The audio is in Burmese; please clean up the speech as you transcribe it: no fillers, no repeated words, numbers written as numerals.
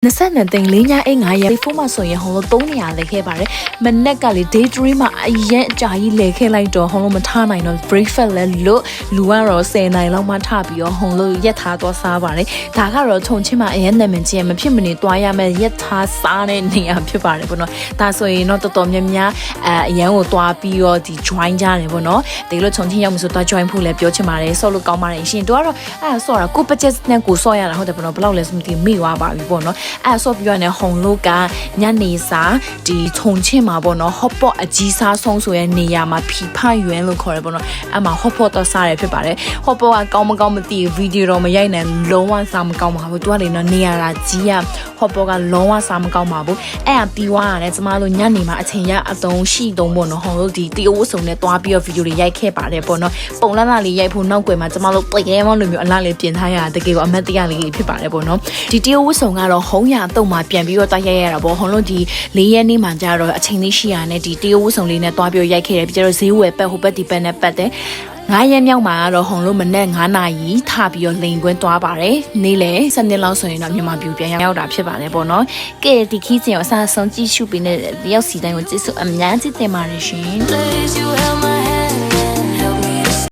20သိန်းလေးညအိမ်900ဖိုးမှဆိုရင်ဟောလို့300လဲခဲ့ပါတယ်မနက်ကလေ day 3မှာအရင်အကြာကြီးလဲခဲ့လိုက်တော့ဟောလို့မထနိုင်တော့ breakfast လဲလို့လူကတော့10နိုင်လောက်မှထပြီးတော့ဟောလို့ရက်ထားသွားစားပါတယ်ဒါကတော့ခြုံချင်းမှာအရင်နာမည်ကြီးမဖြစ်မနေသွားရမယ်ရက်ထားစားတဲ့နေရာဖြစ်ပါတယ်ပေါ့နော်ဒါဆိုရင်တော့တော်တော်များများအရန်ကိုသွားပြီးတော့ဒီ join ကြတယ်ပေါ့နော်ဒီလိုခြုံချင်းရောက်မှဆိုတော့ join ဖို့လဲပြောချင်ပါတယ်ဆော့လို့ကောင်းပါတယ်ရှင်တို့ကတော့ဆော့တာကို budget နဲ့ကိုဆော့ရတာဟုတ်တယ်ပေါ့နော်ဘယ်လောက်လဲဆိုပြီးမိသွားပါပြီပေါ့နော်ဆော့ပြီးတော့ねဟုံလို့ကညနေစာဒီခြုံချင်းမှာပေါ့နော် hot pot အကြီးစားဆုံးဆိုရဲ့နေရာမှာဖီဖရွန်းလို့ခေါ်တယ်ပေါ့နော်အဲ့မှာ hot pot တော့စားရဖြစ်ပါတယ် hot pot ကကောင်းမကောင်းမသိဗီဒီယိုတော့မရိုက်နိုင်လုံးဝစားမကောင်းပါဘူးသူကလေနော်နေရာလာကြီးရ hot pot ကလုံးဝစားမကောင်းပါဘူးအဲ့ဒါပြီးွားရတယ်ကျမတို့ညနေမှာအချိန်ရအသုံးရှိတုံးပေါ့နော်ဟုံလို့ဒီတရိုးစုံနဲ့တွားပြီးတော့ဗီဒီယိုတွေရိုက်ခဲ့ပါတယ်ပေါ့နော်ပုံလာလေးရိုက်ဖို့နောက်ွယ်မှာကျမတို့ပိတ်ရဲမောင်းလိုမျိုးအလားလေးပြင်ထားရတကယ်ကိုအမတ်တရားလေးဖြစ်ပါတယ်ပေါ့နော်ဒီတရိုးစုံကတော့ဟုံးရတုံမှာပြန်ပြီးတော့တိုက်ရိုက်ရတာပေါ့ဟုံလို့ဒီ4ရက်နေ့မှကြာတော့အချိန်လေးရှိရနဲ့ဒီတရိုးဝဆုံလေးနဲ့တွားပြီးရိုက်ခဲ့တယ်ပြီးတော့ဈေးဝယ်ပတ်ဟိုဘက်ဒီဘက်နဲ့ပတ်တယ်9ရက်မြောက်မှာကတော့ဟုံလို့မနေ့9နာရီထပြီးတော့လိန်ကွင်းသွားပါတယ်နေ့လေ7လောက်ဆိုရင်တော့မြန်မာပြည်ပြန်ရောက်တာဖြစ်ပါတယ်ပေါ့နော်ကဲဒီခီးစဉ်ကိုအစားဆုံးကြည့်ရှုပေးနေတဲ့တယောက်စီတိုင်းကိုကျေးဇူးအများကြီးတင်ပါတယ်ရှင်